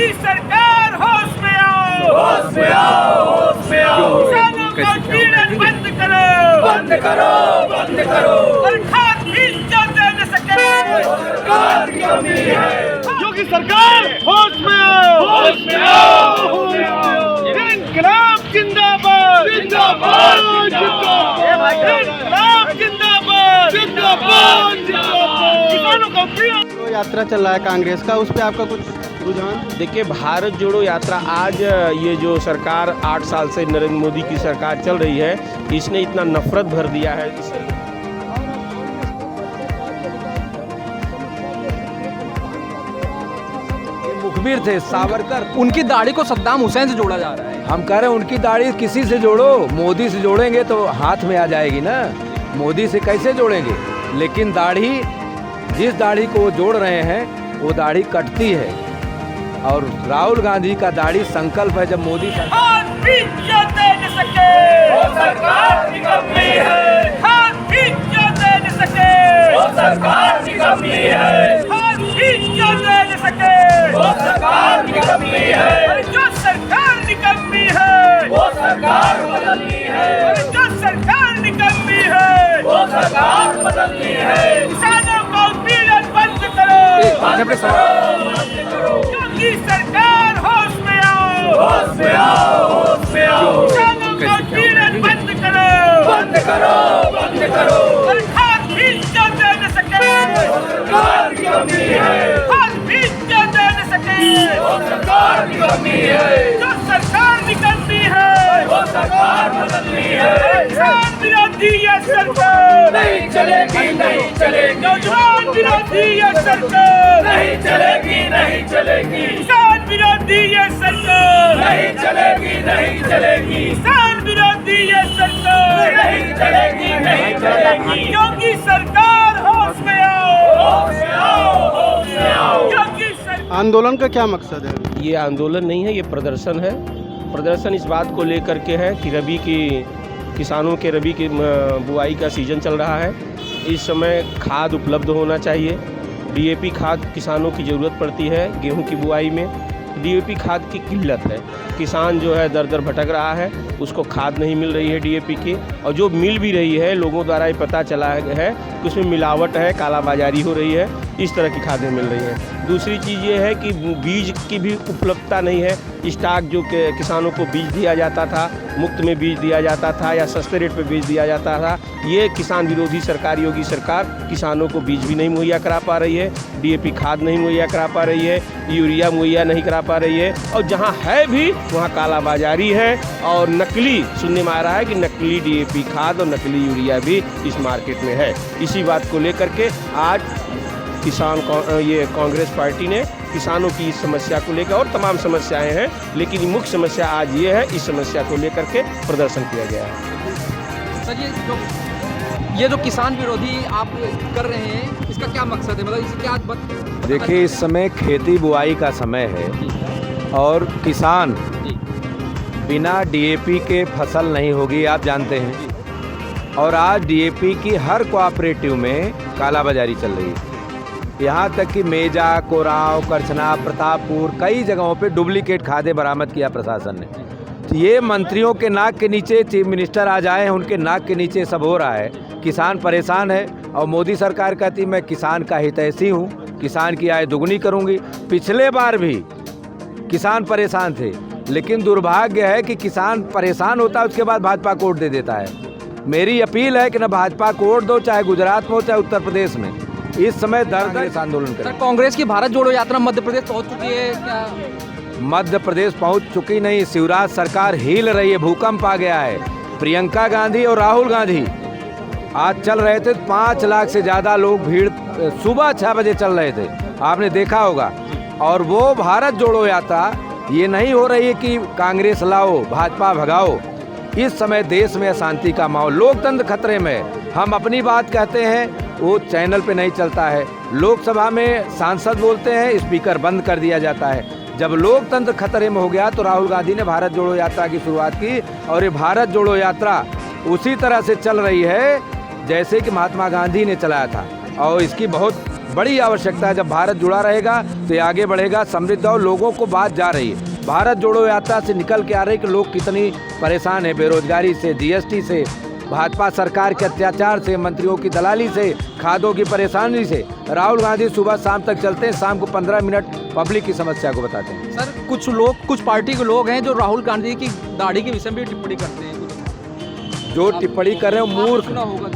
योगी सरकार होश में आओ, होश में आओ, होश में आओ। किसानों का पीड़न बंद करो, बंद करो, बंद करो। और खाद बीज जो दे न सके सरकार की कमी है। योगी सरकार होश में आओ, होश में आओ, होश में आओ। इनकलाब जिंदाबाद, जिंदाबाद, जिंदाबाद। इनकलाब जिंदाबाद, जिंदाबाद, जिंदाबाद। किसानों का पीड़न। जो यात्रा चल रहा है कांग्रेस का, उस पे आपका कुछ रुझान? देखिए, भारत जोड़ो यात्रा आज ये जो सरकार 8 साल से नरेंद्र मोदी की सरकार चल रही है, इसने इतना नफरत भर दिया है। मुखबिर थे सावरकर, उनकी दाढ़ी को सद्दाम हुसैन से जोड़ा जा रहा है। हम कह रहे हैं उनकी दाढ़ी किसी से जोड़ो, मोदी से जोड़ेंगे तो हाथ में आ जाएगी ना, मोदी से कैसे जोड़ेंगे। लेकिन दाढ़ी, जिस दाढ़ी को वो जोड़ रहे हैं वो दाढ़ी कटती है। और राहुल गांधी का दाढ़ी संकल्प है, जब मोदी खाद बीज जो दे न सके वो सरकार की कमी है। खाद बीज जो दे न सके वो सरकार की कमी है। खाद बीज जो दे न सके वो सरकार की कमी है। और जो सरकार निकम्मी है वो सरकार बदलनी है। और जो सरकार निकम्मी है वो सरकार बदलनी है। किसानों का पीड़न बंद करो, योगी सरकार होश में आओ, होश में आओ, होश में आओ। किसानों का पीड़न बंद करो, बंद करो, बंद करो। और खाद बीज जो दे न सके सरकार की कमी है। खाद बीज जो दे न सके वो सरकार की कमी है। जो सरकार निकलती है वो सरकार बदलनी है। किसान विरोधी ये सरकार नहीं चलेगी, नहीं चलेगी। नौजवान विरोधी ये सरकार नहीं चलेगी, नहीं चलेगी। किसान विरोधी ये सरकार नहीं चलेगी, नहीं चलेगी। किसान विरोधी ये सरकार नहीं चलेगी, नहीं चलेगी। योगी सरकार होश में आओ, होश में आओ, होश में आओ। योगी सरकार। आंदोलन का क्या मकसद है? ये आंदोलन नहीं है, ये प्रदर्शन है। प्रदर्शन इस बात को लेकर के है कि रबी की किसानों के रबी की बुआई का सीज़न चल रहा है। इस समय खाद उपलब्ध होना चाहिए। डीएपी खाद किसानों की ज़रूरत पड़ती है गेहूं की बुआई में। डीएपी खाद की किल्लत है, किसान जो है दर दर भटक रहा है, उसको खाद नहीं मिल रही है डीएपी की। और जो मिल भी रही है, लोगों द्वारा ये पता चला है कि उसमें मिलावट है, कालाबाजारी हो रही है, इस तरह की खादें मिल रही हैं। दूसरी चीज़ ये है कि बीज की भी उपलब्धता नहीं है। स्टॉक जो किसानों को बीज दिया जाता था, मुफ्त में बीज दिया जाता था या सस्ते रेट पे बीज दिया जाता था, ये किसान विरोधी सरकार योगी सरकार किसानों को बीज भी नहीं मुहैया करा पा रही है, डीएपी खाद नहीं मुहैया करा पा रही है, यूरिया मुहैया नहीं करा पा रही है। और जहाँ है भी वहाँ कालाबाजारी है और नकली, सुनने में आ रहा है कि नकली डीएपी खाद और नकली यूरिया भी इस मार्केट में है। इसी बात को लेकर के आज ये कांग्रेस पार्टी ने किसानों की इस समस्या को लेकर, और तमाम समस्याएं हैं, लेकिन मुख्य समस्या आज ये है, इस समस्या को लेकर के प्रदर्शन किया गया है। सर, ये जो किसान विरोधी आप कर रहे हैं, इसका क्या मकसद है? मतलब इससे क्या देखिए, इस समय खेती बुआई का समय है और किसान बिना डीएपी के फसल नहीं होगी, आप जानते हैं। और आज डीएपी की हर कोऑपरेटिव में कालाबाजारी चल रही है। यहाँ तक कि मेजा, कोराव, करछना, प्रतापपुर, कई जगहों पे डुप्लीकेट खादें बरामद किया प्रशासन ने। तो ये मंत्रियों के नाक के नीचे, चीफ मिनिस्टर आज आए हैं, उनके नाक के नीचे सब हो रहा है। किसान परेशान है और मोदी सरकार कहती मैं किसान का हितैषी हूँ, किसान की आय दुगनी करूँगी। पिछले बार भी किसान परेशान थे, लेकिन दुर्भाग्य है कि किसान परेशान होता है, उसके बाद भाजपा को वोट दे देता है। मेरी अपील है कि न भाजपा को वोट दो, चाहे गुजरात में हो चाहे उत्तर प्रदेश में। इस समय दर आंदोलन करें। कांग्रेस की भारत जोड़ो यात्रा मध्य प्रदेश पहुंच चुकी है क्या? मध्य प्रदेश पहुंच चुकी नहीं, शिवराज सरकार हिल रही है, भूकंप आ गया है। प्रियंका गांधी और राहुल गांधी आज चल रहे थे, 5 लाख से ज़्यादा लोग भीड़ सुबह 6 बजे चल रहे थे, आपने देखा होगा। और वो भारत जोड़ो यात्रा ये नहीं हो रही है कि कांग्रेस लाओ, भाजपा भगाओ। इस समय देश में अशांति का माहौल, लोकतंत्र खतरे में। हम अपनी बात कहते हैं, वो चैनल पे नहीं चलता है। लोकसभा में सांसद बोलते हैं, स्पीकर बंद कर दिया जाता है। जब लोकतंत्र खतरे में हो गया तो राहुल गांधी ने भारत जोड़ो यात्रा की शुरुआत की, और ये भारत जोड़ो यात्रा उसी तरह से चल रही है जैसे कि महात्मा गांधी ने चलाया था। और इसकी बहुत बड़ी आवश्यकता है। जब भारत जुड़ा रहेगा तो ये आगे बढ़ेगा, समृद्ध और लोगों को बात जा रही है। भारत जोड़ो यात्रा से निकल के आ रही कि लोग कितनी परेशान हैं, बेरोजगारी से, जीएसटी से, भाजपा सरकार के अत्याचार से, मंत्रियों की दलाली से, खादों की परेशानी से। राहुल गांधी सुबह शाम तक चलते हैं, शाम को 15 मिनट पब्लिक की समस्या को बताते हैं। सर कुछ पार्टी के लोग हैं जो राहुल गांधी की दाढ़ी के विषय में भी टिप्पणी करते हैं। जो टिप्पणी कर रहे हैं मूर्ख,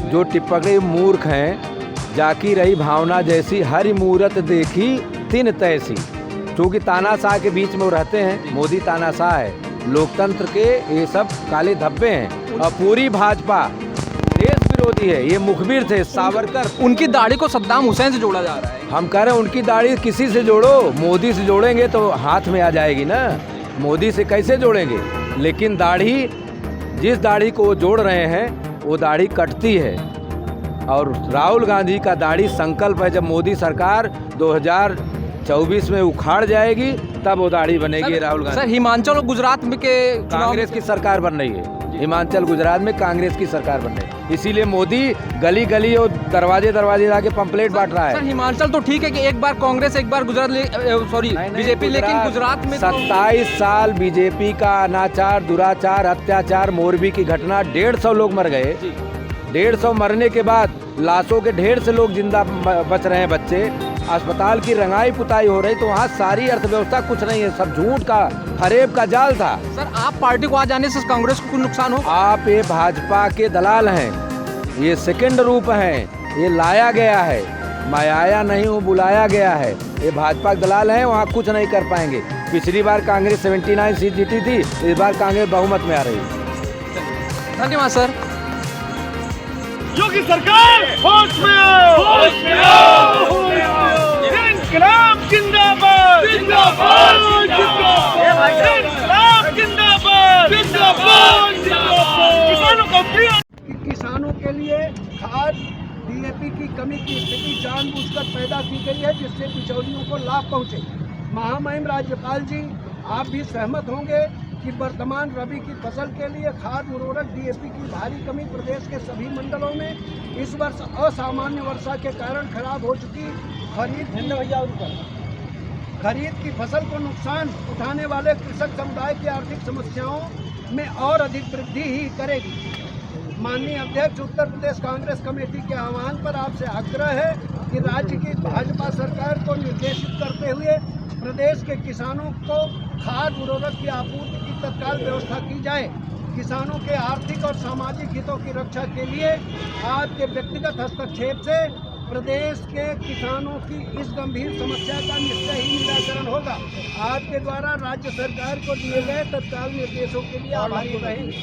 जो टिप्पणी मूर्ख हैं। जाकी रही भावना जैसी, हरी मूरत देखी तिन तैसी। क्योंकि तानाशाह के बीच में वो रहते हैं, मोदी तानाशाह है, लोकतंत्र के ये सब काले धब्बे हैं। और पूरी भाजपा देश विरोधी है। ये मुखबिर थे सावरकर, उनकी दाढ़ी को सद्दाम हुसैन से जोड़ा जा रहा है। हम कह रहे हैं उनकी दाढ़ी किसी से जोड़ो, मोदी से जोड़ेंगे तो हाथ में आ जाएगी ना, मोदी से कैसे जोड़ेंगे। लेकिन दाढ़ी, जिस दाढ़ी को वो जोड़ रहे हैं वो दाढ़ी कटती है। और राहुल गांधी का दाढ़ी संकल्प है, जब मोदी सरकार 2024 में उखाड़ जाएगी तब वो दाढ़ी बनेगी राहुल गांधी। सर हिमाचल और गुजरात में के कांग्रेस की सरकार बन रही है, हिमाचल गुजरात में कांग्रेस की सरकार बन रही है, इसीलिए मोदी गली गली और दरवाजे दरवाजे जाके पंपलेट बांट रहा है। सर हिमाचल तो ठीक है कि एक बार कांग्रेस एक बार गुजरात बीजेपी, लेकिन गुजरात में 27 साल बीजेपी का अनाचार, दुराचार, अत्याचार, मोरबी की घटना, 150 लोग मर गए। 150 मरने के बाद लाशों के ढेर से लोग जिंदा बच रहे हैं, बच्चे, अस्पताल की रंगाई पुताई हो रही। तो वहाँ सारी अर्थव्यवस्था कुछ नहीं है, सब झूठ का, फरेब का जाल था। सर आप पार्टी को आ जाने से कांग्रेस को कुछ नुकसान हो? आप ये भाजपा के दलाल हैं, ये सेकंड रूप हैं, ये लाया गया है, मैं आया नहीं हूँ, बुलाया गया है। ये भाजपा के दलाल हैं, वहाँ कुछ नहीं कर पाएंगे। पिछली बार कांग्रेस 79 सीट जीती थी, इस बार कांग्रेस बहुमत में आ रही है। धन्यवाद सर। योगी सरकार होश में आओ, होश में आओ, होश में आओ। इंकलाब जिंदाबाद, जिंदाबाद, जिंदाबाद। इंकलाब जिंदाबाद, जिंदाबाद, जिंदाबाद। किसानों को किसानों के लिए खाद डीएपी की कमी की स्थिति जानबूझकर पैदा की गई है, जिससे बिचौलियों को लाभ पहुंचे। महामहिम राज्यपाल जी, आप भी सहमत होंगे कि वर्तमान रबी की फसल के लिए खाद उर्वरक डीएपी की भारी कमी प्रदेश के सभी मंडलों में इस वर्ष असामान्य वर्षा के कारण खराब हो चुकी खरीद की फसल को नुकसान उठाने वाले कृषक समुदाय की आर्थिक समस्याओं में और अधिक वृद्धि ही करेगी। माननीय अध्यक्ष, उत्तर प्रदेश कांग्रेस कमेटी के आह्वान पर आपसे आग्रह है कि राज्य की भाजपा सरकार को निर्देशित करते हुए प्रदेश के किसानों को खाद उर्वरक की आपूर्ति की तत्काल व्यवस्था की जाए। किसानों के आर्थिक और सामाजिक हितों की रक्षा के लिए आपके व्यक्तिगत हस्तक्षेप से प्रदेश के किसानों की इस गंभीर समस्या का निश्चय ही निराकरण होगा। आपके द्वारा राज्य सरकार को दिए गए तत्काल निर्देशों के लिए आभारी रहेंगे।